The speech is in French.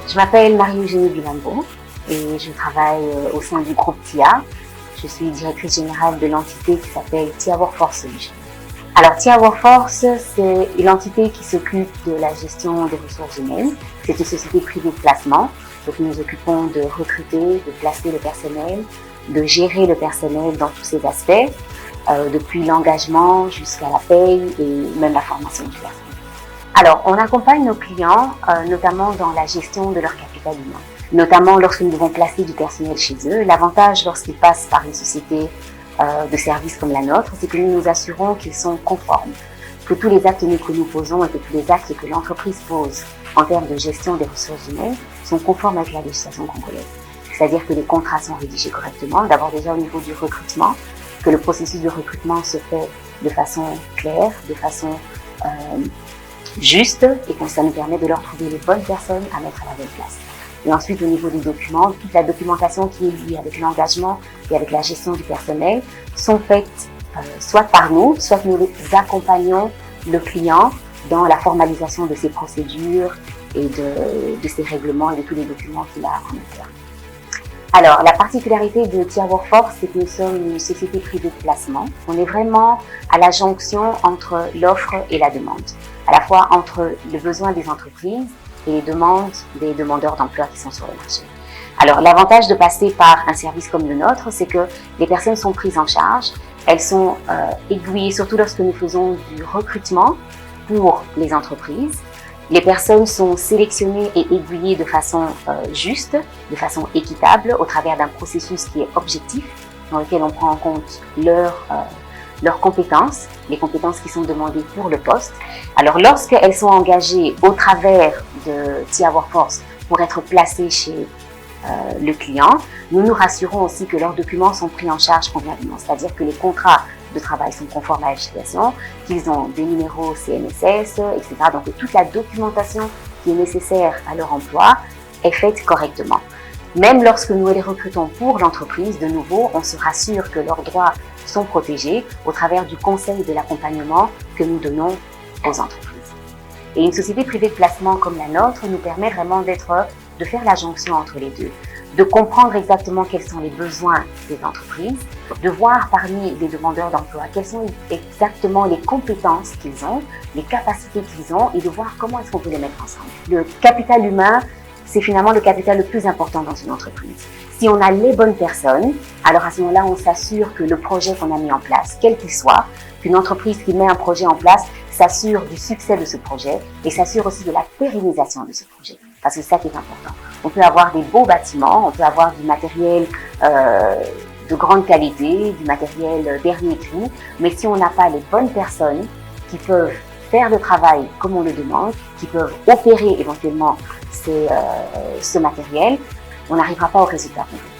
Je m'appelle Marie-Eugénie Bilambo et je travaille au sein du groupe TIA. Je suis directrice générale de l'entité qui s'appelle TIA Workforce Solutions. Alors TIA Workforce, c'est l'entité qui s'occupe de la gestion des ressources humaines. C'est une société privée de placement. Donc nous nous occupons de recruter, de placer le personnel, de gérer le personnel dans tous ses aspects, depuis l'engagement jusqu'à la paye et même la formation du personnel. Alors, on accompagne nos clients notamment dans la gestion de leur capital humain, notamment lorsque nous devons placer du personnel chez eux. L'avantage lorsqu'ils passent par une société de services comme la nôtre, c'est que nous nous assurons qu'ils sont conformes, que tous les actes que nous posons et que tous les actes que l'entreprise pose en termes de gestion des ressources humaines sont conformes avec la législation congolaise. C'est-à-dire que les contrats sont rédigés correctement, d'abord déjà au niveau du recrutement, que le processus de recrutement se fait de façon claire, de façon juste, et que ça nous permet de leur trouver les bonnes personnes à mettre à la bonne place. Et ensuite, au niveau des documents, toute la documentation qui est liée avec l'engagement et avec la gestion du personnel sont faites soit par nous, soit nous accompagnons le client dans la formalisation de ses procédures et de ses règlements et de tous les documents qu'il a en interne. Alors, la particularité de TIA Workforce, c'est que nous sommes une société privée de placement. On est vraiment à la jonction entre l'offre et la demande, à la fois entre le besoin des entreprises et les demandes des demandeurs d'emploi qui sont sur le marché. Alors, l'avantage de passer par un service comme le nôtre, c'est que les personnes sont prises en charge, elles sont aiguillées, surtout lorsque nous faisons du recrutement pour les entreprises. Les personnes sont sélectionnées et aiguillées de façon juste, de façon équitable, au travers d'un processus qui est objectif, dans lequel on prend en compte leurs compétences, les compétences qui sont demandées pour le poste. Alors, lorsqu'elles sont engagées au travers de TIA Workforce pour être placées chez le client, nous nous rassurons aussi que leurs documents sont pris en charge convenablement, c'est-à-dire que les contrats de travail sont conformes à la législation, qu'ils ont des numéros CNSS, etc. Donc toute la documentation qui est nécessaire à leur emploi est faite correctement. Même lorsque nous les recrutons pour l'entreprise, de nouveau, on se rassure que leurs droits sont protégés au travers du conseil et de l'accompagnement que nous donnons aux entreprises. Et une société privée de placement comme la nôtre nous permet vraiment de faire la jonction entre les deux, de comprendre exactement quels sont les besoins des entreprises, de voir parmi les demandeurs d'emploi quelles sont exactement les compétences qu'ils ont, les capacités qu'ils ont et de voir comment est-ce qu'on peut les mettre ensemble. Le capital humain, c'est finalement le capital le plus important dans une entreprise. Si on a les bonnes personnes, alors à ce moment-là, on s'assure que le projet qu'on a mis en place, quel qu'il soit, qu'une entreprise qui met un projet en place s'assure du succès de ce projet et s'assure aussi de la pérennisation de ce projet. Parce que c'est ça qui est important. On peut avoir des beaux bâtiments, on peut avoir du matériel de grande qualité, du matériel dernier cri, mais si on n'a pas les bonnes personnes qui peuvent faire le travail comme on le demande, qui peuvent opérer éventuellement ce matériel, on n'arrivera pas au résultat qu'on veut.